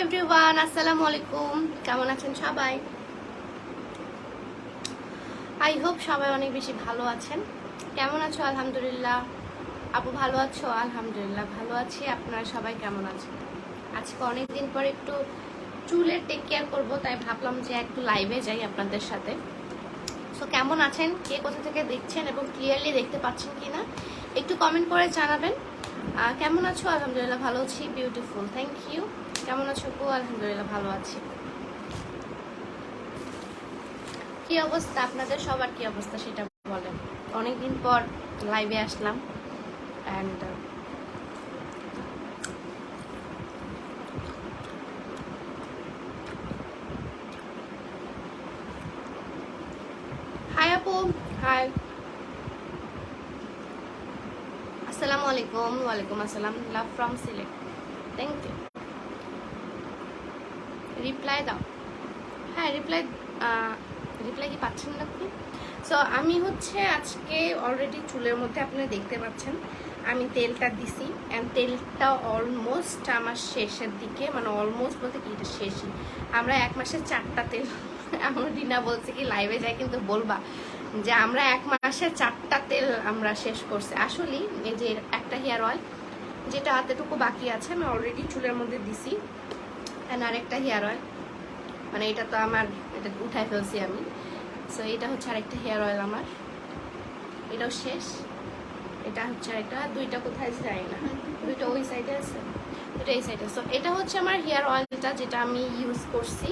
Everyone, আসসালামু আলাইকুম। কেমন আছেন সবাই? আই হোপ সবাই অনেক বেশি ভালো আছেন। কেমন আছো? আলহামদুলিল্লাহ। আপু ভালো আছো? আলহামদুলিল্লাহ ভালো আছি। আপনারা সবাই কেমন আছেন? আজকে অনেকদিন পর একটু চুলের টেক কেয়ার করবো, তাই ভাবলাম যে একটু লাইভে যাই আপনাদের সাথে। সো কেমন আছেন, কে কোথা থেকে দেখছেন এবং ক্লিয়ারলি দেখতে পাচ্ছেন কিনা একটু কমেন্ট করে জানাবেন। কেমন আছো? আলহামদুলিল্লাহ ভালো আছি, বিউটিফুল, থ্যাংক ইউ। কেমন আছো আপু? আলহামদুলিল্লাহ ভালো আছি। কি অবস্থা আপনাদের সবার? কি অবস্থা সেটা বলেন। অনেকদিন পর লাইভে আসলাম অ্যান্ড হাই আপু, হাই, আসসালামু আলাইকুম। ওয়ালাইকুম আসসালাম, love from Sylhet, thank you. Reply দাও। হ্যাঁ, রিপ্লাই কি পাচ্ছেন না আপনি? সো আমি হচ্ছে আজকে অলরেডি চুলের মধ্যে আপনারা দেখতে পাচ্ছেন আমি তেলটা দিছি, অ্যান্ড তেলটা অলমোস্ট আমার শেষের দিকে, মানে অলমোস্ট বলতে কি এটা শেষই। আমরা 1 মাসে 4টা তেল, আমার রিনা বলছে কি লাইভে যাই কিন্তু বলবা যে আমরা 1 মাসে 4টা তেল আমরা শেষ করছি। আসলেই এই যে একটা হেয়ার অয়েল যেটা এতটুকু বাকি আছে আমি অলরেডি চুলের মধ্যে দিছি, অ্যান্ড আরেকটা হেয়ার অয়েল, মানে এটা তো আমার এটা উঠাই ফেলছি আমি। সো এটা হচ্ছে আরেকটা হেয়ার অয়েল আমার, এটাও শেষ। এটা হচ্ছে আরেকটা, দুইটা কোথায় যাই না, দুইটা ওই সাইডে আছে, দুইটা এই সাইডে। সো এটা হচ্ছে আমার হেয়ার অয়েলটা যেটা আমি ইউজ করছি।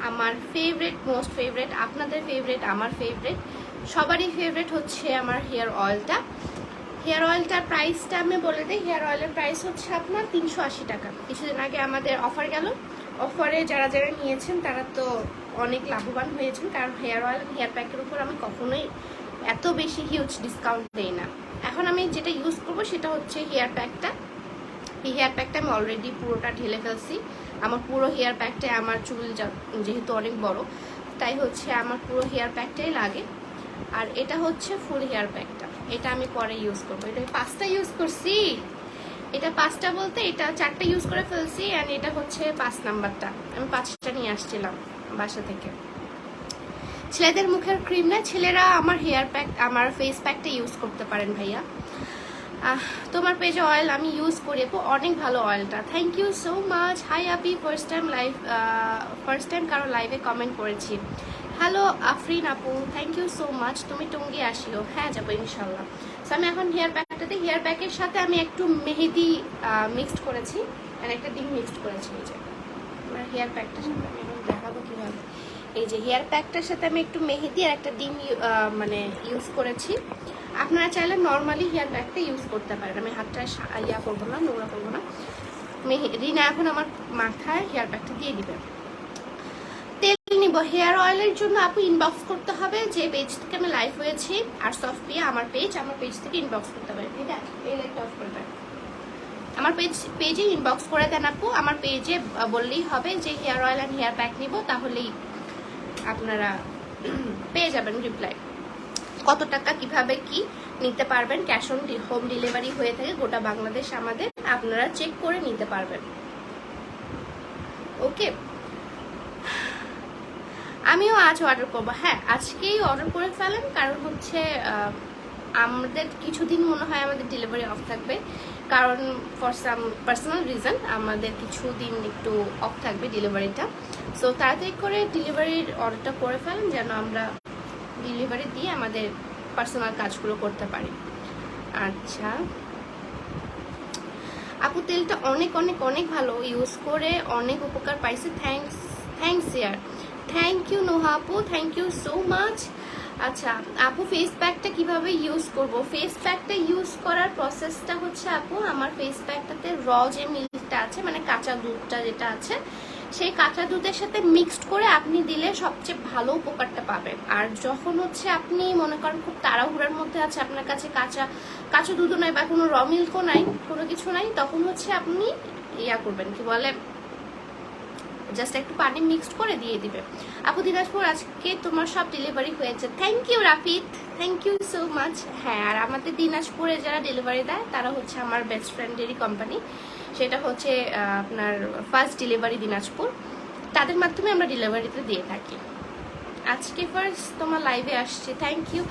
আমার ফেভারেট, মোস্ট ফেভারেট, আপনাদের ফেভারেট, আমার ফেভারেট, সবারই ফেভারেট হচ্ছে আমার হেয়ার অয়েলটা। হেয়ার অয়েলটার প্রাইসটা আমি বলে দিই। হেয়ার অয়েলের প্রাইস হচ্ছে আপনার 380 টাকা। কিছুদিন আগে আমাদের অফার গেল, অফারে যারা যারা নিয়েছেন তারা তো অনেক লাভবান হয়েছেন, কারণ হেয়ার অয়েল হেয়ার প্যাকের উপর আমি কখনোই এত বেশি হিউজ ডিসকাউন্ট দিই না। এখন আমি যেটা ইউজ করবো সেটা হচ্ছে হেয়ার প্যাকটা। এই হেয়ার প্যাকটা আমি অলরেডি পুরোটা ঢেলে ফেলছি। আমার পুরো হেয়ার প্যাকটাই, আমার চুল যেহেতু অনেক বড়, তাই হচ্ছে আমার পুরো হেয়ার প্যাকটাই লাগে। আর এটা হচ্ছে ফুল হেয়ার প্যাকটা, এটা আমি পরে ইউজ করবো। এটা 5টা ইউজ করছি, এটা 5টা বলতে এটা 4টা ইউজ করে ফেলছি, অ্যান্ড এটা হচ্ছে 5 নাম্বারটা। আমি 5টা নিয়ে আসছিলাম বাসা থেকে। ছেলেদের মুখের ক্রিম না, ছেলেরা আমার হেয়ার প্যাক, আমার ফেস প্যাকটা ইউজ করতে পারেন ভাইয়া। তোমার পেজে অয়েল আমি ইউজ করি আপু, অনেক ভালো অয়েলটা, thank you so much. Hi আপি, ফার্স্ট টাইম কারো লাইভে কমেন্ট করেছি। হ্যালো আফরিন আপু, থ্যাংক ইউ সো মাচ। তুমি টঙ্গী আসিও? হ্যাঁ যাবো ইনশাল্লাহ। সো আমি এখন হেয়ার প্যাকটাতে, হেয়ার প্যাকের সাথে আমি একটু মেহেদি মিক্সড করেছি, আর একটা ডিম মিক্সড করেছি। এই যে আমার হেয়ার প্যাকটার সাথে আমি এখন দেখাবো কীভাবে। এই যে হেয়ার প্যাকটার সাথে আমি একটু মেহেদি আর একটা ডিম মানে ইউজ করেছি। আপনারা চাইলে নর্মালি হেয়ার প্যাকটা ইউজ করতে পারেন। আমি হাতটা ইয়া করবো না, নোংরা করবো না। রিনা এখন আমার মাথায় হেয়ার প্যাকটা দিয়ে দিবে। তেল নিব হেয়ার অয়েলের জন্য আপু ইনবক্স করতে হবে, যে পেজ থেকে আমি লাইভ হয়েছি আর সফপিয়া আমার পেজ থেকে ইনবক্স করতে পারেন। ঠিক আছে, এই লাইটটা অফ করে দেন। আমার পেজে ইনবক্স করে দেন আপু। আমার পেজে বললেই হবে যে hair oil and hair pack নিব, তাহলেই আপনারা পেয়ে যাবেন রিপ্লাই। কত টাকা কিভাবে কি নিতে পারবেন, ক্যাশ অন হোম ডেলিভারি হয়ে থাকে গোটা বাংলাদেশ আমাদের, আপনারা চেক করে নিতে পারবেন। ওকে, আমিও আজ অর্ডার করবো। হ্যাঁ আজকেই অর্ডার করে ফেলেন, কারণ হচ্ছে আমাদের কিছুদিন মনে হয় আমাদের ডেলিভারি অফ থাকবে, কারণ ফর সাম পার্সোনাল রিজন আমাদের কিছুদিন একটু অফ থাকবে ডেলিভারিটা। সো তাড়াতাড়ি করে ডেলিভারির অর্ডারটা করে ফেলেন, যেন আমরা ডেলিভারি দিয়ে আমাদের পার্সোনাল কাজগুলো করতে পারি। আচ্ছা আপু, তেলটা অনেক অনেক অনেক ভালো, ইউজ করে অনেক উপকার পাইছে। Thanks year, thank you Noha আপু, থ্যাংক ইউ সো মাচ। আচ্ছা আপু, ফেস প্যাকটা কিভাবে ইউজ করব? ফেস প্যাকটা ইউজ করার প্রসেসটা হচ্ছে আপু, আমার ফেস প্যাকটাতে র যে মিল্কটা আছে, মানে কাঁচা দুধটা যেটা আছে, সেই কাঁচা দুধের সাথে মিক্সড করে আপনি দিলে সবচেয়ে ভালো উপকারটা পাবেন। আর যখন হচ্ছে আপনি মনে করেন খুব তাড়াহুড়ার মধ্যে আছে, আপনার কাছে কাঁচা দুধও নাই বা কোনো র মিল্কও নাই, কোনো কিছু নাই, তখন হচ্ছে আপনি ইয়া করবেন, কি বলে, জাস্ট একটু পানি মিক্সড করে দিয়ে দিবে। আপু দিনাজপুর, আজকে তোমার সব ডেলিভারি হয়েছে। Thank you Rafid, thank you so much. হ্যাঁ, আর আমাদের দিনাজপুরে যারা ডেলিভারি দেয় তারা হচ্ছে আমার বেস্ট ফ্রেন্ডেরই কোম্পানি, সেটা হচ্ছে আপনার ফার্স্ট ডেলিভারি দিনাজপুর, তাদের মাধ্যমে আমরা ডেলিভারিতে দিয়ে থাকি। আজকে ফার্স্ট তোমার লাইভে আসছে, থ্যাংক ইউ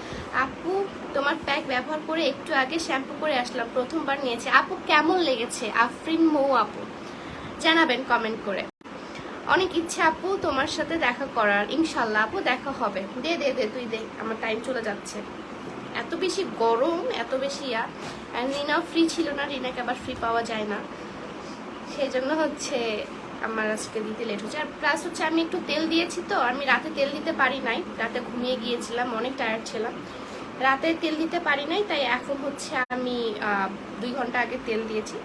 আপু। তোমার প্যাক ব্যবহার করে একটু আগে শ্যাম্পু করে আসলাম, প্রথমবার নিয়েছে। আপু কেমন লেগেছে? আফরিন মৌ আপু জানাবেন কমেন্ট করে। অনেক ইচ্ছে আপু তোমার সাথে দেখা করার, ইনশাল্লাহ আপু দেখা হবে। দে দে দে তুই দে, আমার টাইম চলে যাচ্ছে। এত বেশি গরম, এত বেশি আর রিনাও ফ্রি ছিল না, রিনাকে আবার ফ্রি পাওয়া যায় না, সেই জন্য হচ্ছে আমার আজকে দিতে লেট হচ্ছে। আর প্লাস হচ্ছে আমি একটু তেল দিয়েছি, তো আমি রাতে তেল দিতে পারি নাই, রাতে ঘুমিয়ে গিয়েছিলাম, অনেক টায়ার্ড ছিলাম, রাতে তেল দিতে পারি নাই। তাই এখন হচ্ছে আমি 2 ঘন্টা আগে তেল দিয়েছি,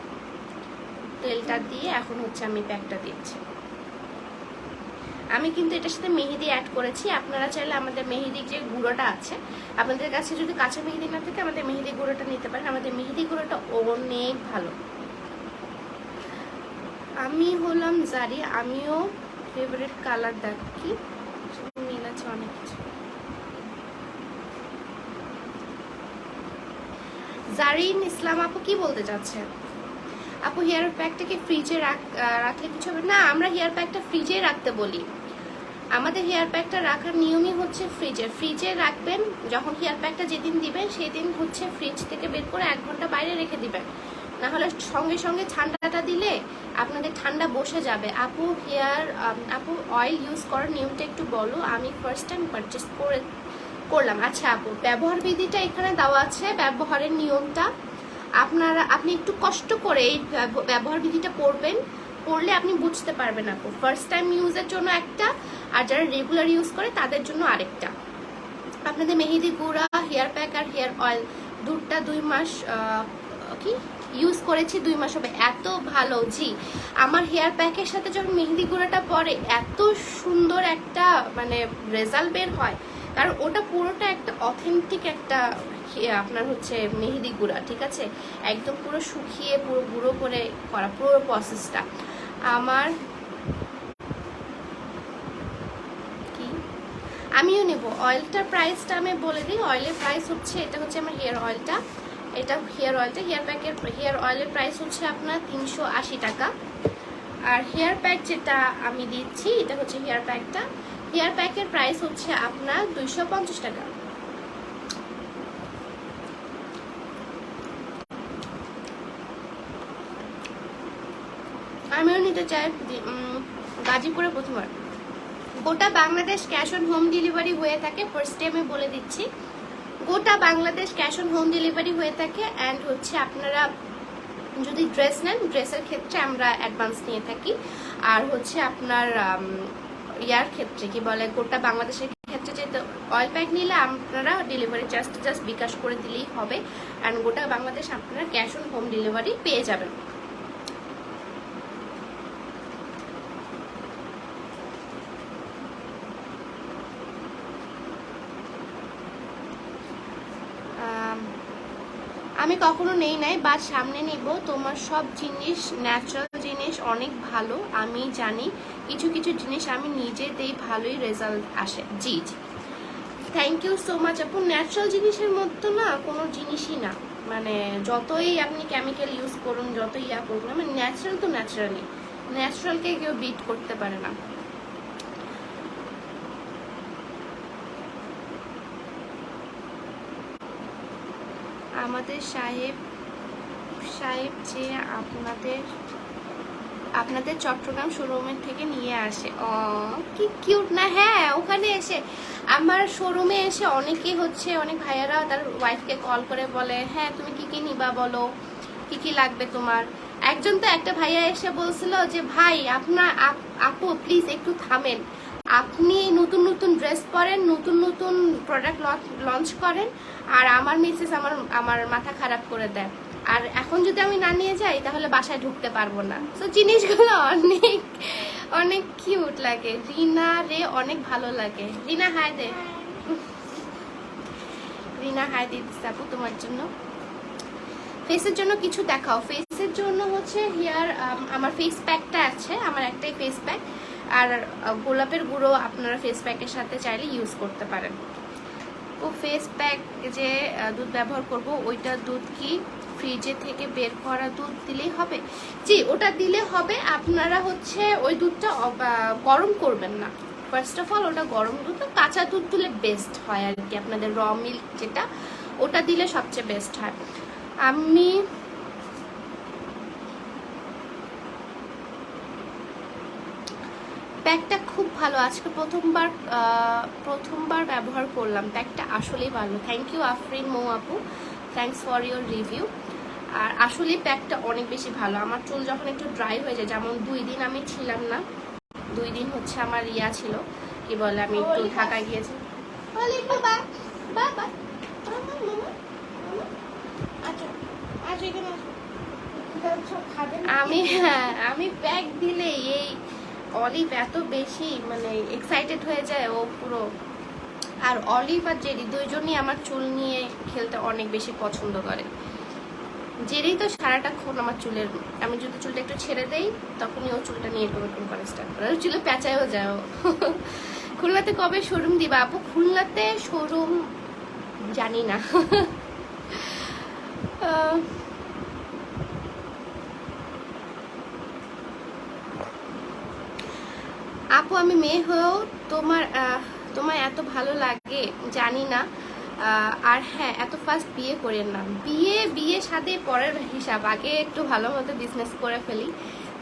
তেলটা দিয়ে এখন হচ্ছে আমি প্যাকটা দিচ্ছি। আমি কিন্তু এটার সাথে মেহেদি অ্যাড করেছি, আপনারা চাইলে আমাদের মেহেদির যে গুঁড়োটা আছে, আপনাদের কাছে যদি কাঁচা মেহেদি না থাকে আমাদের মেহেদি গুঁড়োটা নিতে পারেন, আমাদের মেহেদি গুঁড়োটা অনেক ভালো। আমি হলাম জারি, আমিও ফেভারিট কালার দেখ কি মিল আছে অনেক কিছু। জারিন ইসলাম আপু কি বলতে চাচ্ছেন? আপু হেয়ার প্যাকটাকে ফ্রিজে রাখলে কিছু হবে না? আমরা হেয়ার প্যাকটা ফ্রিজে রাখতে বলি, আমাদের হেয়ার প্যাকটা রাখার নিয়মই হচ্ছে ফ্রিজে রাখবেন। যখন হেয়ার প্যাকটা যেদিন দিবেন সেদিন হচ্ছে ফ্রিজ থেকে বের করে 1 ঘন্টা বাইরে রেখে দিবেন, না হলে সঙ্গে সঙ্গে ঠান্ডাটা দিলে আপনাদের ঠান্ডা বসে যাবে। আপু আপু অয়েল ইউজ করার নিয়মটা একটু বলো, আমি ফার্স্ট টাইম পারচেস করলাম। আচ্ছা আপু, ব্যবহার বিধিটা এখানে দেওয়া আছে, ব্যবহারের নিয়মটা আপনি একটু কষ্ট করে এই ব্যবহার বিধিটা পড়লে আপনি বুঝতে পারবেন। আপু ফার্স্ট টাইম ইউজের জন্য একটা, আর যারা রেগুলার ইউজ করে তাদের জন্য আরেকটা। আপনাদের মেহেদি গুঁড়া, হেয়ার প্যাক আর হেয়ার অয়েল দুধটা 2 মাস কি ইউজ করেছি, 2 মাস হবে। এত ভালো, জি আমার হেয়ার প্যাকের সাথে যখন মেহেদি গুঁড়াটা পরে এত সুন্দর একটা মানে রেজাল্ট বের হয়, কারণ ওটা পুরোটা একটা অথেন্টিক একটা আপনার হচ্ছে মেহেদি গুঁড়া, ঠিক আছে, একদম পুরো শুকিয়ে পুরো গুঁড়ো করে করা পুরো প্রসেসটা। আমার আমিও নেব অয়েলটার প্রাইসটা আমি বলে দিই। অয়েলের প্রাইস হচ্ছে, এটা হচ্ছে আমার হেয়ার অয়েলটা, এটা হেয়ার অয়েলটা, হেয়ার অয়েলের প্রাইস হচ্ছে আপনার 380 টাকা। আর হেয়ার প্যাক যেটা আমি দিচ্ছি এটা হচ্ছে হেয়ার প্যাকের প্রাইস হচ্ছে আপনার 250 টাকা। আমিও নিতে চাই, গাজীপুরে প্রথমবার। গোটা Bangladesh cash on home delivery হয়ে থাকে, ফার্স্টে আমি বলে দিচ্ছি, গোটা Bangladesh cash on home delivery হয়ে থাকে। অ্যান্ড হচ্ছে আপনারা যদি ড্রেস নেন, ড্রেসের ক্ষেত্রে আমরা অ্যাডভান্স নিয়ে থাকি। আর হচ্ছে আপনার ইয়ার ক্ষেত্রে কি বলে, গোটা বাংলাদেশের ক্ষেত্রে যেহেতু অয়েল প্যাক নিলে আপনারা ডেলিভারি চার্জটা জাস্ট বিকাশ করে দিলেই হবে। অ্যান্ড গোটা বাংলাদেশ আপনারা ক্যাশ অন হোম ডেলিভারি পেয়ে যাবেন। আমি কখনো নেই নাই, বাট সামনে নিব। তোমার সব জিনিস ন্যাচারাল জিনিস অনেক ভালো, আমি জানি কিছু কিছু জিনিস আমি নিজে দিই, ভালোই রেজাল্ট আসে। জি জি, থ্যাংক ইউ সো মাচ আপু। ন্যাচারাল জিনিসের মতো না কোনো জিনিসই না, মানে যতই আপনি কেমিক্যাল ইউজ করুন, যতই ইয়া করুন, মানে ন্যাচারাল তো ন্যাচারালি, ন্যাচারালকে কেউ বিট করতে পারে না। আমাদের সাহেব যে আপনাদের চট্টগ্রাম শোরুমের থেকে নিয়ে আসে, কি কিউট না। হ্যাঁ, ওখানে এসে আমার শোরুমে এসে অনেকে হচ্ছে, অনেক ভাইয়ারা তার ওয়াইফকে কল করে বলে, হ্যাঁ তুমি কি কি নিবা বলো, কি কি লাগবে তোমার। একজন তো একটা ভাইয়া এসে বলছিল যে ভাই আপু প্লিজ একটু থামেন, আপনি নতুন নতুন ড্রেস পরেন, নতুন নতুন প্রোডাক্ট লঞ্চ করেন, আর আমার মিসেস আমার মাথা খারাপ করে দেয়, আর এখন যদি আমি না নিয়ে যাই তাহলে বাসায় ঢুকতে পারবো না। তো জিনিসগুলো অনেক অনেক কিউট লাগে। রিনা রে অনেক ভালো লাগে। রিনা হাই দে, রিনা হাই দিতে আপু তোমার জন্য। ফেসের জন্য কিছু দেখাও। ফেসের জন্য হচ্ছে হেয়ার, আমার ফেস প্যাকটা আছে, আমার একটাই ফেস প্যাক, আর গোলাপের গুঁড়ো আপনারা ফেস প্যাকের সাথে চাইলে ইউজ করতে পারেন। ও ফেস প্যাক যে দুধ ব্যবহার করব, ওইটা দুধ কি ফ্রিজে থেকে বের করা দুধ দিলেই হবে? জি, ওটা দিলে হবে। আপনারা হচ্ছে ওই দুধটা গরম করবেন না। ফার্স্ট অফ অল ওটা গরম দুধ, কাঁচা দুধ দিলে বেস্ট হয় আর কি। আপনাদের র মিল্ক যেটা, ওটা দিলে সবচেয়ে বেস্ট হয়। আমি প্যাকটা খুব ভালো, আজকে প্রথমবার ব্যবহার করলাম, প্যাকটা আসলেই ভালো। থ্যাংক ইউ আফরিন মৌ আপু, থ্যাংকস ফর ইউর রিভিউ। আর আসলে প্যাকটা অনেক বেশি ভালো। আমার চুল যখন একটু ড্রাই হয়ে যায়, যেমন 2 দিন আমি ছিলাম না, 2 দিন হচ্ছে আমার ইয়া ছিল, কি বলে, আমি একটু ঢাকায় গিয়েছি। আমি প্যাক দিলে এই অলিভ এত বেশি মানে এক্সাইটেড হয়ে যায় ও পুরো। আর অলিভ আর জেরি দুইজনই আমার চুল নিয়ে খেলতে অনেক বেশি পছন্দ করে। জেরি তো সারাটাক্ষণ আমার চুলের, আমি যদি চুলটা একটু ছেড়ে দেই তখনই ও চুলটা নিয়ে এরকম করে স্টার্ট করে, চুলে পেঁচায়ও যায় ও। খুলনাতে কবে শোরুম দিবা আপু? খুলনাতে শোরুম জানি না। আপু আমি মেয়ে হয়েও তোমার এত ভালো লাগে জানি না। আর হ্যাঁ, এত ফাস্ট বিয়ে করেন না। বিয়ে শাদী পরের হিসাব, আগে একটু ভালো মতো বিজনেস করে ফেলি,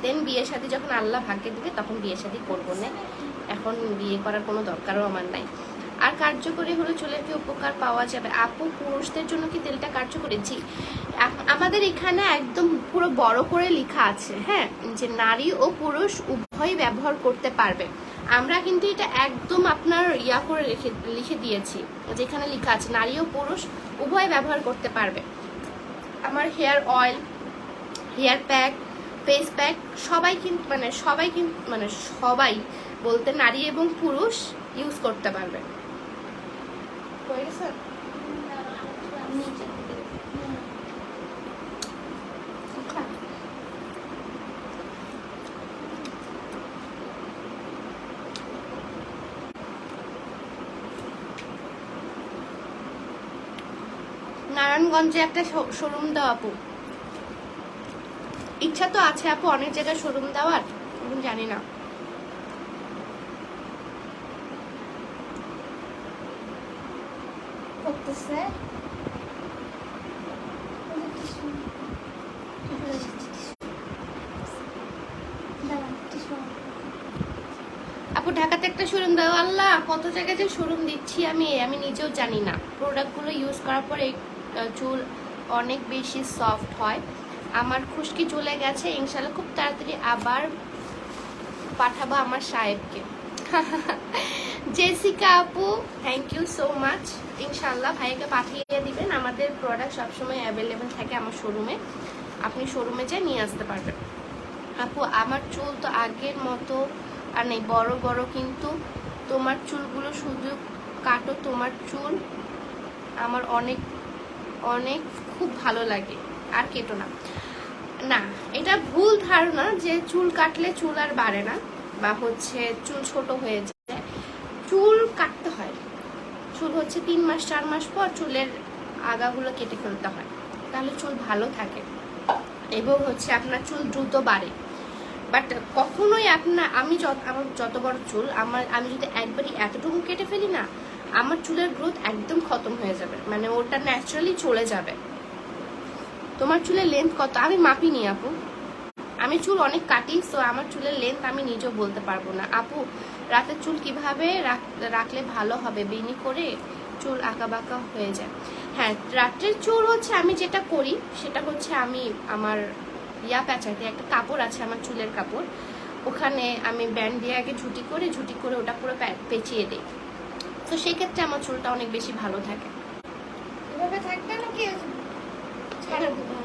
দেন বিয়ে শাদী যখন আল্লাহ ভাগ্যে দিবে তখন বিয়ে শাদী করবো না। এখন বিয়ে করার কোনো দরকারও আমার নাই। আর কার্যকরী হলে চুলের কি উপকার পাওয়া যাবে আপু? পুরুষদের জন্য কি তেলটা কার্যকরী? জি, আমাদের এখানে একদম পুরো বড় করে লেখা আছে, হ্যাঁ, যে নারী ও পুরুষ উভয়ই ব্যবহার করতে পারবে। আমরা কিন্তু এটা একদম আপনার ইয়া করে লিখে দিয়েছি, যেখানে লেখা আছে নারী ও পুরুষ উভয় ব্যবহার করতে পারবে। আমার hair oil, hair pack, face pack সবাই বলতে নারী এবং পুরুষ ইউজ করতে পারবে। নারায়ণগঞ্জে একটা শোরুম দাও আপু। ইচ্ছা তো আছে আপু অনেক জায়গায় শোরুম দেওয়ার, জানি না। আপু ঢাকাতে একটা শোরুম দাও। আল্লাহ, কত জায়গায় যে শোরুম দিচ্ছি আমি নিজেও জানি না। প্রোডাক্টগুলো ইউজ করার পরে চুল অনেক বেশি সফট হয়। আমার খুশকি চলে গেছে, ইনশাল্লাহ খুব তাড়াতাড়ি আবার পাঠাবো আমার সাহেবকে। জেসিকা আপু, থ্যাংক ইউ সো মাচ। ইনশাল্লাহ ভাইকে পাঠিয়ে দিবেন। আমাদের প্রোডাক্ট সবসময় অ্যাভেলেবেল থাকে আমার শোরুমে, আপনি শোরুমে যেয়ে নিয়ে আসতে পারবেন। আপু আমার চুল তো আগের মতো আর নেই, বড় বড়, কিন্তু তোমার চুলগুলো শুধু কাটো, তোমার চুল আমার অনেক অনেক খুব ভালো লাগে, আর কেটো না। না, এটা ভুল ধারণা যে চুল কাটলে চুল আর বাড়ে না বা হচ্ছে চুল ছোট হয়ে যায়। চুল কাটতে হয়, চুল হচ্ছে 3 মাস 4 মাস পর চুলের আগাগুলো কেটে ফেলতে হয়, তাহলে চুল ভালো থাকে এবং হচ্ছে আপনার চুল দ্রুত বাড়ে। বাট কখনোই আমার যত বড় চুল, আমি যদি একবারই এতটুকু কেটে ফেলি না, আমার চুলের গ্রোথ একদম খতম হয়ে যাবে, মানে ওটা ন্যাচারালি চলে যাবে। তোমার চুলের লেন্থ কত? আমি মাপিনি আপু, আমি চুল অনেক কাটি, সো আমার চুলের লেন্থ আমি নিজেও বলতে পারবো না। আপু রাতের চুল কিভাবে রাখলে ভালো হবে? বেনি করে চুল আঁকা বাঁকা হয়ে যায়। হ্যাঁ, রাতের চুল হচ্ছে আমি যেটা করি সেটা হচ্ছে আমি আমার প্যাঁচাতে একটা কাপড় আছে, আমার চুলের কাপড়, ওখানে আমি ব্যান্ড দিয়ে আগে ঝুটি করে ওটা পুরো পেঁচিয়ে দিই, তো সেক্ষেত্রে আমার চুলটা অনেক বেশি ভালো থাকে। এভাবে থাকবে নাকি ছেড়ে দেবো?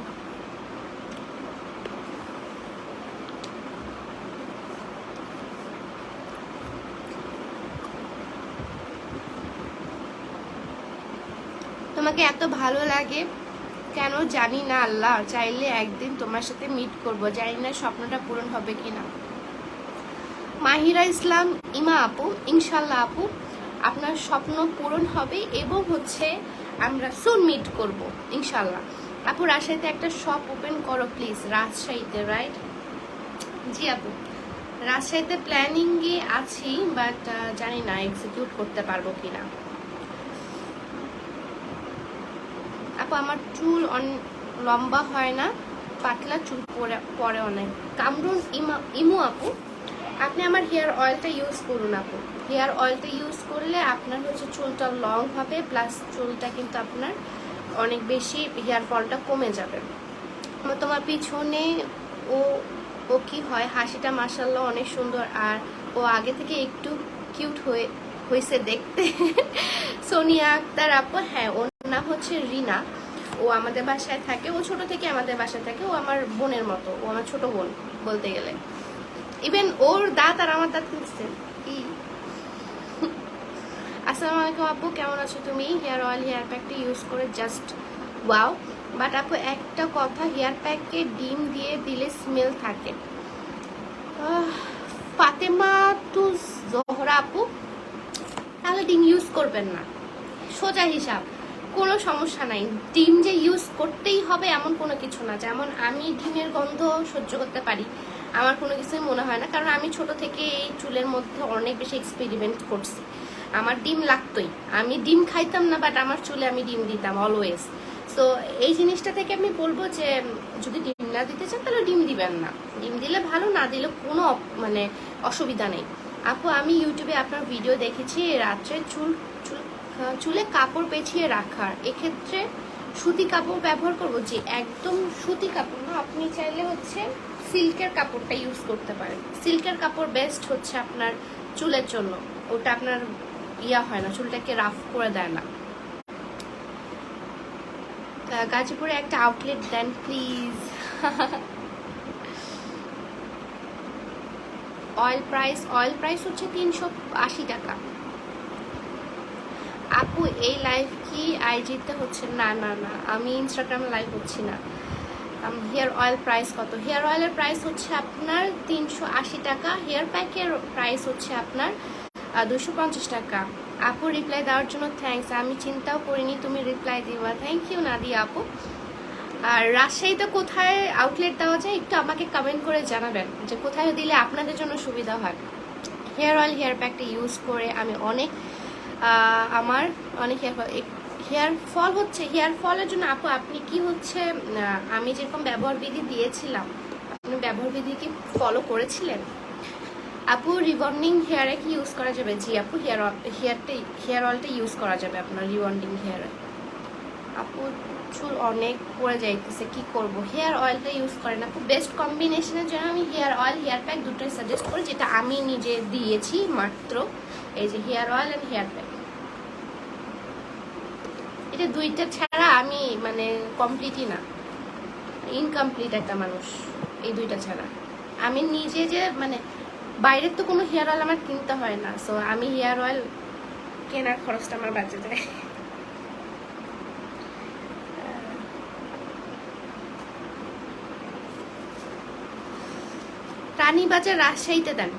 তোমাকে এত ভালো লাগে কেন জানি না, আল্লাহ চাইলে একদিন তোমার সাথে মিট করব, জানি না স্বপ্নটা পূরণ হবে কিনা। মাহিরা ইসলাম ইমা আপু, ইনশাল্লাহ আপু আপনার স্বপ্ন পূরণ হবে এবং হচ্ছে আমরা সুন মিট করব ইনশাল্লাহ। আপু রাজশাহীতে একটা শপ ওপেন করো প্লিজ। রাজশাহীতে, রাইট? জি আপু, রাজশাহীতে প্ল্যানিংয়ে আছি, বাট জানি না এক্সিকিউট করতে পারবো কিনা। আপু আমার চুল লম্বা হয় না, পাতলা চুল পরে অনেক। কামরুন ইমু আপু, আপনি আমার হেয়ার অয়েলটা ইউজ করুন আপু। হেয়ার অয়েলটা ইউজ করলে আপনার হচ্ছে চুলটা লং হবে, প্লাস চুলটা কিন্তু আপনার অনেক বেশি হেয়ার ফলটা কমে যাবে। তোমার পিছনে ও ও কি হয়, হাসিটা মাশাআল্লাহ অনেক সুন্দর, আর ও আগে থেকে একটু কিউট হয়েছে দেখতে। সোনিয়া আক্তার আপু, হ্যাঁ ওর নাম হচ্ছে রিনা, ও আমাদের বাসায় থাকে, ও ছোট থেকে আমাদের বাসায় থাকে, ও আমার বোনের মতো, ও আমার ছোট বোন বলতে গেলে। ইভেন ওর দাঁত আর আমার দাঁত মিলছে। আসসালামু আলাইকুম আপু, কেমন আছো তুমি? হেয়ার অয়েল হেয়ার প্যাকটা ইউজ করে জাস্ট ওয়াও, বাট আপু একটা কথা, হেয়ার প্যাকে ডিম দিয়ে দিলে স্মেল থাকে। ফাতেমা টু জোহরা আপু, তাহলে ডিম ইউজ করবেন না, সোজা হিসাব, কোনো সমস্যা নাই। ডিম যে ইউজ করতেই হবে এমন কোনো কিছু না। যেমন আমি ডিমের গন্ধ সহ্য করতে পারি, আমার কোনো কিছুই মনে হয় না, কারণ আমি ছোট থেকে এই চুলের মধ্যে অনেক বেশি এক্সপেরিমেন্ট করছি। আমার ডিম লাগতোই, আমি ডিম খাইতাম না, বাট আমার চুলে আমি ডিম দিতাম অলওয়েজ। সো এই জিনিসটা থেকে আমি বলবো যে যদি ডিম না দিতে চান তাহলে ডিম দিবেন না, ডিম দিলে ভালো, না দিলে কোনো মানে অসুবিধা নেই। আপু আমি ইউটিউবে আপনার ভিডিও দেখেছি রাত্রে চুলে কাপড় পেঁচিয়ে রাখার, এক্ষেত্রে সুতি কাপড় ব্যবহার করবো? যে একদম সুতি কাপড় না, আপনি চাইলে হচ্ছে সিল্কের কাপড়টা ইউজ করতে পারেন। সিল্কের কাপড় বেস্ট হচ্ছে আপনার চুলের জন্য, ওটা আপনার ইয়া হয় না, চুলটাকে রাফ করে দেয় না। গাজীপুরে একটা আউটলেট দেন প্লিজ। অয়েল প্রাইস হচ্ছে 380 টাকা। আপু এই লাইভ কি আইজিতে হচ্ছে? না না না, আমি ইনস্টাগ্রামে লাইভ হচ্ছি না। হেয়ার অয়েল প্রাইস কত? হেয়ার অয়েলের প্রাইস হচ্ছে আপনার 380 টাকা, হেয়ার প্যাকের প্রাইস হচ্ছে আপনার 250 টাকা। আপু রিপ্লাই দেওয়ার জন্য থ্যাঙ্কস, আমি চিন্তাও করিনি তুমি রিপ্লাই দিবা। থ্যাংক ইউ নাদিয়া আপু। আর রাজশাহীতে কোথায় আউটলেট দেওয়া যায় একটু আমাকে কমেন্ট করে জানাবেন, যে কোথায় দিলে আপনাদের জন্য সুবিধা হয়। হেয়ার অয়েল হেয়ার প্যাকটা ইউজ করে আমি আমার অনেক হেয়ার ফল হচ্ছে। হেয়ার ফলের জন্য আপু আপনি কি হচ্ছে, আমি যেরকম ব্যবহার বিধি দিয়েছিলাম, আপনি ব্যবহার বিধি কি ফলো করেছিলেন? আপু রিবন্ডিং হেয়ারে কি ইউজ করা যাবে? জি আপু, হেয়ার অয়েলটা ইউজ করা যাবে আপনার রিবন্ডিং হেয়ারে। আপু চুল অনেক পড়ে যাইতেছে, কি করব? হেয়ার অয়েলটা ইউজ করেন আপু। বেস্ট কম্বিনেশনের জন্য আমি হেয়ার অয়েল হেয়ার প্যাক দুটোই সাজেস্ট করি, যেটা আমি নিজে দিয়েছি মাত্র। এই যে hair oil and hair pack, এটা দুইটা ছাড়া আমি মানে কমপ্লিটই না, ইনকমপ্লিট একটা মানুষ। এই দুইটা ছাড়া আমি নিজে যে মানে বাইরের তো কোনো হেয়ার অয়েল আমার কিনতে হয় না, সো আমি হেয়ার অয়েল কেনার খরচটা আমার বাঁচে যায়। রানীবাজার রাজশাহীতে দেন?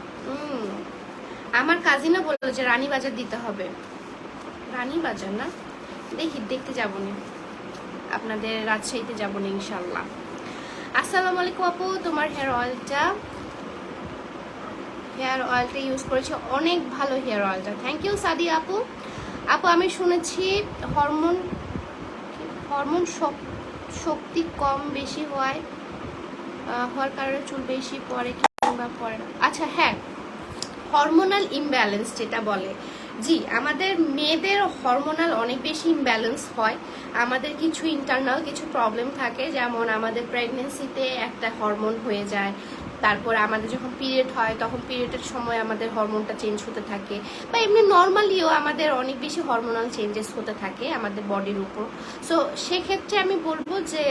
আমার কাজিনও বললো যে রানীবাজার দিতে হবে। রানীবাজার না, দেখি দেখতে যাবো না, আপনাদের রাজশাহীতে যাবো না ইনশাল্লাহ। আসসালামু আলাইকুম আপু, তোমার হেয়ার অয়েলটা ইউজ করেছি, অনেক ভালো হেয়ার অয়েলটা। থ্যাংক ইউ সাদিয়া আপু। আপু আমি শুনেছি হরমোন শক্তি কম বেশি হওয়ার কারণে চুল বেশি পড়ে কিংবা পড়ে না। আচ্ছা হ্যাঁ, হরমোনাল ইমব্যালেন্স যেটা বলে, জি আমাদের মেয়েদের হরমোনাল অনেক বেশি ইমব্যালেন্স হয়। আমাদের কিছু ইন্টারনাল কিছু প্রবলেম থাকে, যেমন আমাদের প্রেগনেন্সিতে একটা হরমোন হয়ে যায়, তারপর আমাদের যখন পিরিয়ড হয় তখন পিরিয়ডের সময় আমাদের হরমোনটা চেঞ্জ হতে থাকে, বা এমনি নর্মালিও আমাদের অনেক বেশি হরমোনাল চেঞ্জেস হতে থাকে আমাদের বডির উপর। সো সেক্ষেত্রে আমি বলবো যে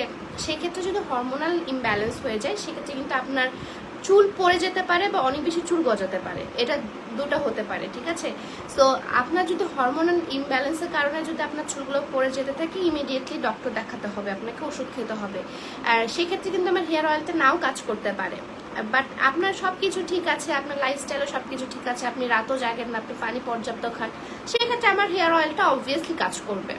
সেক্ষেত্রে যদি হরমোনাল ইমব্যালেন্স হয়ে যায়, সেক্ষেত্রে কিন্তু আপনার চুল পড়ে যেতে পারে বা অনেক বেশি চুল গজাতে পারে, এটা দুটো হতে পারে, ঠিক আছে? সো আপনার যদি হরমোনাল ইমব্যালেন্সের কারণে যদি আপনার চুলগুলো পড়ে যেতে থাকে, ইমিডিয়েটলি ডক্টর দেখাতে হবে, আপনাকে ওষুধ খেতে হবে। আর সেক্ষেত্রে কিন্তু আমার হেয়ার অয়েলটা নাও কাজ করতে পারে, বাট আপনার সব কিছু ঠিক আছে, আপনার লাইফস্টাইলও সব কিছু ঠিক আছে, আপনি রাতও জাগেন না, আপনি পানি পর্যাপ্ত খান, সেক্ষেত্রে আমার হেয়ার অয়েলটা অবভিয়াসলি কাজ করবে।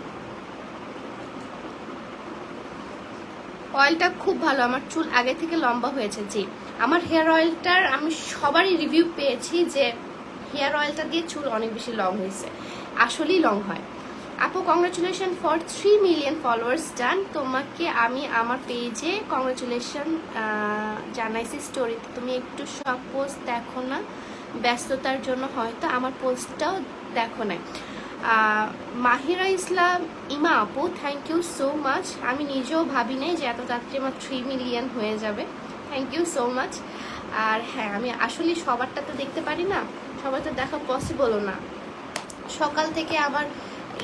অয়েলটা খুব ভালো, আমার চুল আগে থেকে লম্বা হয়েছে। জি, আমার হেয়ার অয়েলটার আমি সবারই রিভিউ পেয়েছি যে হেয়ার অয়েলটা দিয়ে চুল অনেক বেশি লং হয়েছে, আসলেই লং হয়। আপু কংগ্রাচুলেশন ফর 3 মিলিয়ন ফলোয়ার্স ডান। তোমাকে আমি আমার পেজে কংগ্রাচুলেশন জানাইছি স্টোরিতে, তুমি একটু সব পোস্ট দেখো না, ব্যস্ততার জন্য হয়তো আমার পোস্টটাও দেখো না। মাহিরা ইসলাম ইমা আপু, থ্যাংক ইউ সো মাচ। আমি নিজেও ভাবি নাই যে এত তাড়াতাড়ি আমার 3 মিলিয়ন হয়ে যাবে, থ্যাংক ইউ সো মাচ। আর হ্যাঁ, আমি আসলে সবারটা তো দেখতে পারি না, সবার তো দেখা পসিবলও না। সকাল থেকে আবার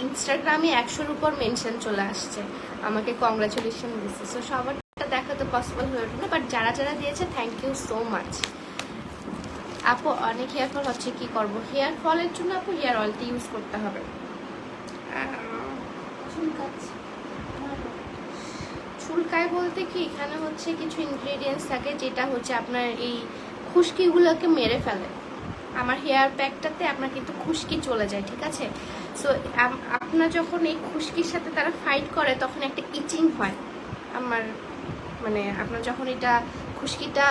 ইনস্টাগ্রামে 100-র উপর মেনশন চলে আসছে, আমাকে কংগ্রাচুলেশন দিচ্ছে। সো সবারটা দেখা তো পসিবল হয়ে ওঠে না, বাট যারা যারা দিয়েছে থ্যাংক ইউ সো মাচ। আপু অনেক হেয়ার ফল হচ্ছে, কি করব? হেয়ার ফলের জন্য আপু হেয়ার অয়েলটা ইউজ করতে হবে। চুলকায় বলতে কি, এখানে হচ্ছে কিছু ইনগ্রেডিয়েন্টস থাকে যেটা হচ্ছে আপনার এই খুশকিগুলোকে মেরে ফেলে। আমার হেয়ার প্যাকটাতে আপনার কিন্তু খুশকি চলে যায়, ঠিক আছে? সো আপনার যখন এই খুশকির সাথে তারা ফাইট করে তখন একটা ইচিং হয় আমার, মানে আপনার যখন এটা খুশকিটা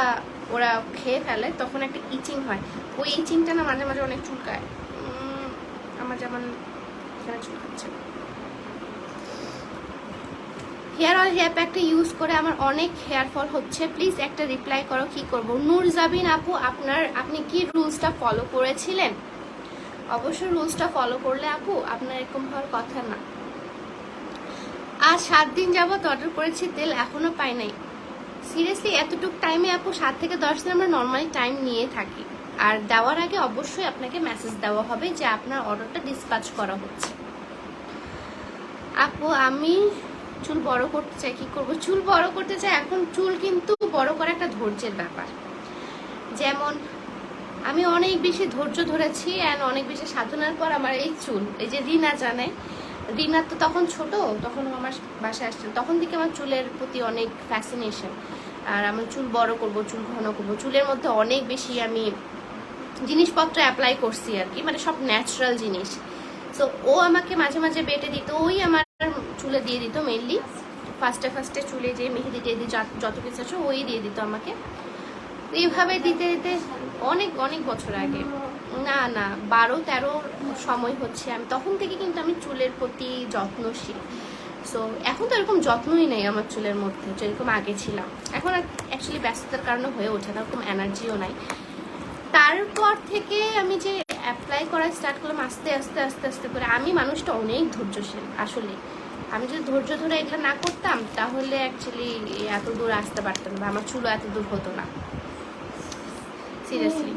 ওরা খেয়ে ফেলে তখন একটা ইচিং হয়, ওই ইচিংটা না মাঝে মাঝে অনেক চুলকায়। আমার যেমন এখানে চুলকাচ্ছে। হেয়ার অয়েল হেয়ার প্যাকটা ইউজ করে আমার অনেক হেয়ার ফল হচ্ছে, প্লিজ একটা রিপ্লাই করো, কি করব? নূর জাবিন আপু, আপনি কি রুলসটা ফলো করেছিলেন? অবশ্যই রুলসটা ফলো করলে আপু আপনার এরকম হওয়ার কথা না। আজ 7 দিন যাবত অর্ডার করেছি তেল, এখনো পাই নাই। সিরিয়াসলি এতটুকু টাইমে আপু 7 থেকে 10 দিন আমরা নর্মালি টাইম নিয়ে থাকি, আর দেওয়ার আগে অবশ্যই আপনাকে মেসেজ দেওয়া হবে যে আপনার অর্ডারটা ডিসপ্যাচ করা হচ্ছে। আপু আমি চুল বড় করতে চাই, কি করব? চুল বড় করতে চাই, এখন চুল কিন্তু বড় করা একটা ধৈর্যের ব্যাপার। যেমন আমি অনেক বেশি ধৈর্য ধরেছি অ্যান্ড অনেক বেশি সাধনার পর আমার এই চুল, এই যে রিনা জানে, রিনা তো তখন ছোট, তখন আমার বাসায় আসছে, তখন থেকে আমার চুলের প্রতি অনেক ফ্যাসিনেশন। আর আমি চুল বড় করব, চুল ঘন করব, চুলের মধ্যে অনেক বেশি আমি জিনিসপত্র অ্যাপ্লাই করছি আর কি, মানে সব ন্যাচারাল জিনিস। সো ও আমাকে মাঝে মাঝে বেটে দিত, ওই আমার চুলে দিয়ে দিত মেনলি। ফার্স্টে চুলে যে মেহেদি টেদি যত কিছু আছে ওই দিয়ে দিত আমাকে। এইভাবে দিতে দিতে অনেক অনেক বছর আগে, না 12-13 সময় হচ্ছে, আমি তখন থেকে কিন্তু আমি চুলের প্রতি যত্নশীল। সো এখন তো এরকম যত্নই নেই আমার চুলের মধ্যে যেরকম আগে ছিলাম। এখন আর অ্যাকচুয়ালি ব্যস্ততার কারণে হয়ে ওঠে না, ওরকম এনার্জিও নাই। তারপর থেকে আমি যে অ্যাপ্লাই করা স্টার্ট করলাম আস্তে আস্তে আস্তে আস্তে করে। আমি মানুষটা অনেক ধৈর্যশীল আসলে, আমি যদি ধৈর্য ধরে এটা না করতাম তাহলে অ্যাকচুয়ালি এত দূর আসতে পারতাম না, আমার চুলও এত দূর হতো না। সিরিয়াসলি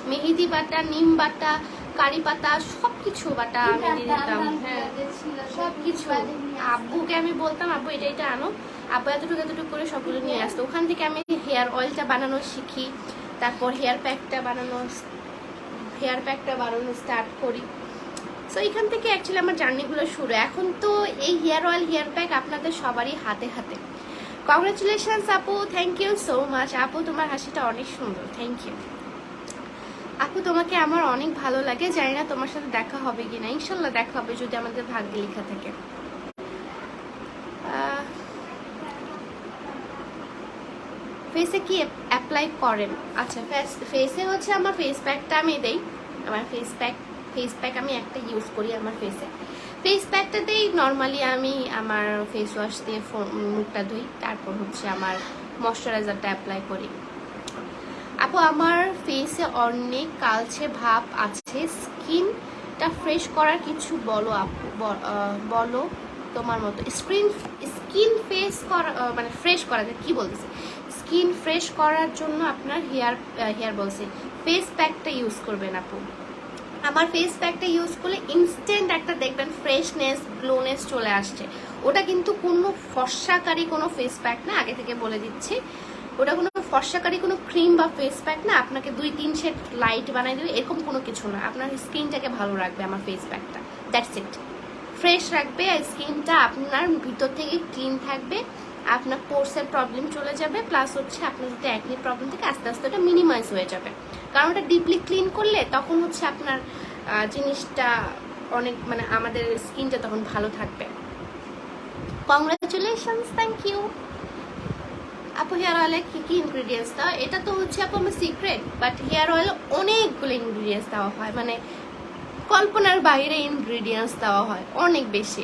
মেহেদি বাটা, নিম বাটা, কারি পাতা, সব কিছু বাটা আমি দিয়ে দিতাম। হ্যাঁ, সব কিছু। আব্বুকে আমি বলতাম আব্বু এটা আনো, আব্বু এতটুকু করে সবগুলো নিয়ে আসতো। ওখান থেকে আমি হেয়ার অয়েলটা বানানো শিখি, তারপর হেয়ার প্যাকটা বানানো স্টার্ট করি। সো এখান থেকে অ্যাকচুয়ালি আমার জার্নিগুলো শুরু। এখন তো এই হেয়ার অয়েল হেয়ার প্যাক আপনাদের সবারই হাতে হাতে। কংগ্রাচুলেশনস আপু, থ্যাংক ইউ সো মাচ। আপু তোমার হাসিটা অনেক সুন্দর, থ্যাংক ইউ আপু। তোমাকে আমার অনেক ভালো লাগে, জানি না তোমার সাথে দেখা হবে কিনা, ইনশাল্লাহ দেখা হবে যদি আমাদের ভাগ্যে লেখা থাকে। ফেসে কি অ্যাপ্লাই করেন? আচ্ছা, ফেসে হচ্ছে আমার ফেস প্যাকটা আমি দেই। আমার ফেস প্যাক আমি একটা ইউজ করি আমার ফেসে। ফেস প্যাকটাতেই নর্মালি আমি আমার ফেস ওয়াশ দিয়ে মুখটা ধুই, তারপর হচ্ছে আমার ময়শ্চারাইজারটা অ্যাপ্লাই করি। আপু আমার ফেসে অনেক কালচে ভাব আছে, স্কিনটা ফ্রেশ করার কিছু বলো আপু, বলো তোমার মতো। স্কিন ফেস করা মানে ফ্রেশ করা, কি বলতেছে, স্কিন ফ্রেশ করার জন্য আপনার হেয়ার বলছে ফেস প্যাকটা ইউজ করবেন আপু। আমার ফেস প্যাকটা ইউজ করলে ইনস্ট্যান্ট একটা দেখবেন ফ্রেশনেস, গ্লোনেস চলে আসছে। ওটা কিন্তু কোনো ফর্সাকারী কোনো ফেস প্যাক না, আগে থেকে বলে দিচ্ছি। ওটা কোনো ফর্সাকারী কোনো ক্রিম বা ফেস প্যাক না, আপনাকে 2-3 শেড লাইট বানাই দেবে এরকম কোনো কিছু না। আপনার স্কিনটাকে ভালো রাখবে আমার ফেস প্যাকটা, দ্যাটস ইট। ফ্রেশ রাখবে, স্কিনটা আপনার ভিতর থেকে ক্লিন থাকবে, আপনার পোর্সের প্রবলেম চলে যাবে, প্লাস হচ্ছে আপনার যদি অ্যাকনি প্রবলেম থেকে আস্তে আস্তে ওটা মিনিমাইজ হয়ে যাবে। কারণ ওটা ডিপলি ক্লিন করলে তখন হচ্ছে আপনার জিনিসটা অনেক, মানে আমাদের স্কিনটা তখন ভালো থাকবে। Congratulations, thank you. আপু হেয়ার অয়েলে কি কি ইনগ্রিডিয়েন্টস দেওয়া, এটা তো হচ্ছে আপু আমার সিক্রেট, বাট হেয়ার অয়েলে অনেকগুলো ইনগ্রিডিয়েন্টস দেওয়া হয়, মানে কল্পনার বাইরে ইনগ্রিডিয়েন্টস দেওয়া হয় অনেক বেশি।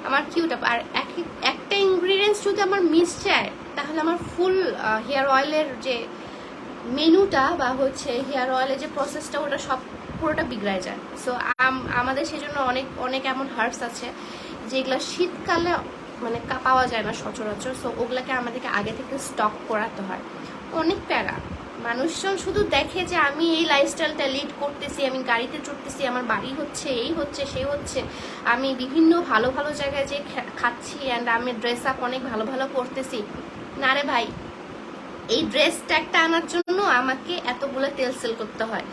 আমার কিউট আপ, আর একটা ইনগ্রিডিয়েন্টস যদি আমার মিস যায় তাহলে আমার ফুল হেয়ার অয়েলের যে মেনুটা বা হচ্ছে হেয়ার অয়েলের যে প্রসেসটা ওটা সব পুরোটা বিগড়ায় যায়। সো আমাদের সেজন্য অনেক অনেক এমন হার্বস আছে যেগুলো শীতকালে মানে পাওয়া যায় না সচরাচর। সো ওগুলাকে আমাদেরকে আগে থেকে স্টক করাতে হয়, অনেক প্যারা। মানুষজন শুধু দেখে যে আমি এই লাইফস্টাইলটা লিড করতেছি, আমি গাড়িতে চড়তেছি, আমার বাড়ি হচ্ছে, এই হচ্ছে, সেই হচ্ছে, আমি বিভিন্ন ভালো ভালো জায়গায় যে খাচ্ছি, অ্যান্ড আমি ড্রেস আপ অনেক ভালো ভালো করতেছি। না রে ভাই, এই ড্রেস ট্যাগটা আনার জন্য আমাকে এতগুলো তেল সেল করতে হয়,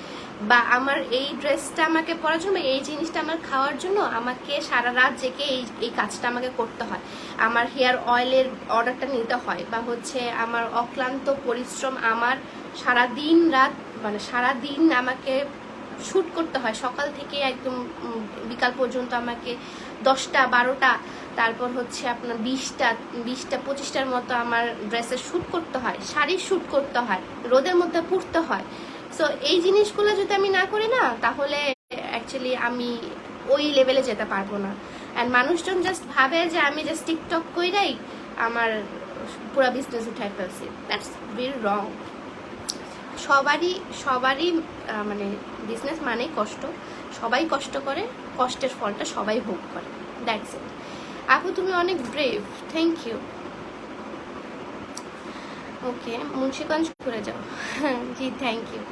বা আমার এই ড্রেসটা আমাকে পরার জন্য, এই জিনিসটা আমার খাওয়ার জন্য আমাকে সারা রাত জেগে এই কাজটা আমাকে করতে হয়, আমার হেয়ার অয়েলের অর্ডারটা নিতে হয়, বা হচ্ছে আমার অক্লান্ত পরিশ্রম, আমার সারা দিন রাত মানে সারা দিন আমাকে শ্যুট করতে হয়, সকাল থেকে একদম বিকাল পর্যন্ত আমাকে 10টা 12টা, তারপর হচ্ছে আপনার 20টা 25টার মতো আমার ড্রেসের শ্যুট করতে হয়, শাড়ির শ্যুট করতে হয়, রোদের মধ্যে পরতে হয়। সো এই জিনিসগুলো যদি আমি না করি না, তাহলে অ্যাকচুয়ালি আমি ওই লেভেলে যেতে পারবো না। অ্যান্ড মানুষজন জাস্ট ভাবে যে আমি জাস্ট টিকটক কইরাই আমার পুরো বিজনেস উঠাই ফেলছি। That's very wrong. সবারই মানে বিজনেস মানেই কষ্ট, সবাই কষ্ট করে, কষ্টের ফলটা সবাই ভোগ করে। That's it. আপু তুমি অনেক ব্রেভ, থ্যাংক ইউ। ওকে, মুন্সিগঞ্জ করে যাও। জি থ্যাংক ইউ।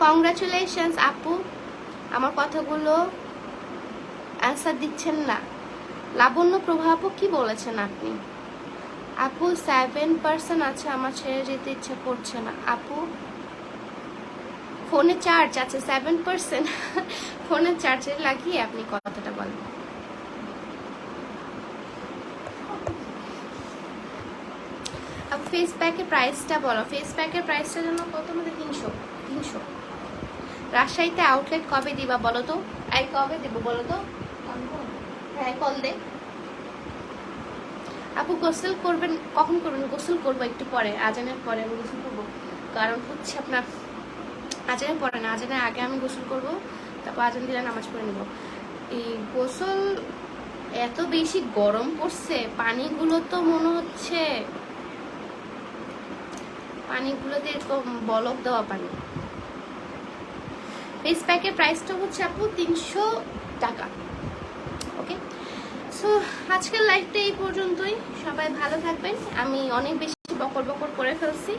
কংগ্রাচুলেশনস আপু, আমার কথাগুলো অ্যান্সার দিচ্ছেন না। লাবণ্য প্রভা আপু কি বলেছেন আপনি? আপু 7% আছে, আমার ছেড়ে যেতে ইচ্ছা করছে না। আপু ফোনে চার্জ আছে 7%, ফোনে চার্জে লাগিয়ে আপনি কথাটা বলেন। আপু ফেস প্যাকের প্রাইসটা বলো, ফেস প্যাকের প্রাইসটা জন্য কত? মধ্যে 300। রাজশাহীতে আউটলেট কবে দিবা বলো তো? এই কবে দিব বলো তো? হ্যাঁ কল দে। আপু গোসল করবেন কখন করবেন? গোসল করবো একটু পরে, আজানের পরে আমি গোসল করবো। কারণ হচ্ছে আপনার আজানের পরে না, আজানের আগে আমি গোসল করবো, তারপর আজান দিলে নামাজ পড়ে নেবো। এই গোসল এত বেশি গরম পড়ছে, পানিগুলো তো মনে হচ্ছে পানিগুলোতে এরকম বলক দেওয়া পানি। ফেস প্যাকের প্রাইসটা হচ্ছে আপু 300 টাকা। ওকে, সো আজকের লাইফটা এই পর্যন্তই। সবাই ভালো থাকবেন। আমি অনেক বেশি বকর বকর করে ফেলছি,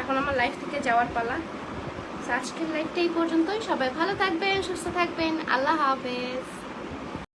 এখন আমার লাইফ থেকে যাওয়ার পালা। আজকের লাইফটা এই পর্যন্তই। সবাই ভালো থাকবেন, সুস্থ থাকবেন। আল্লাহ হাফেজ।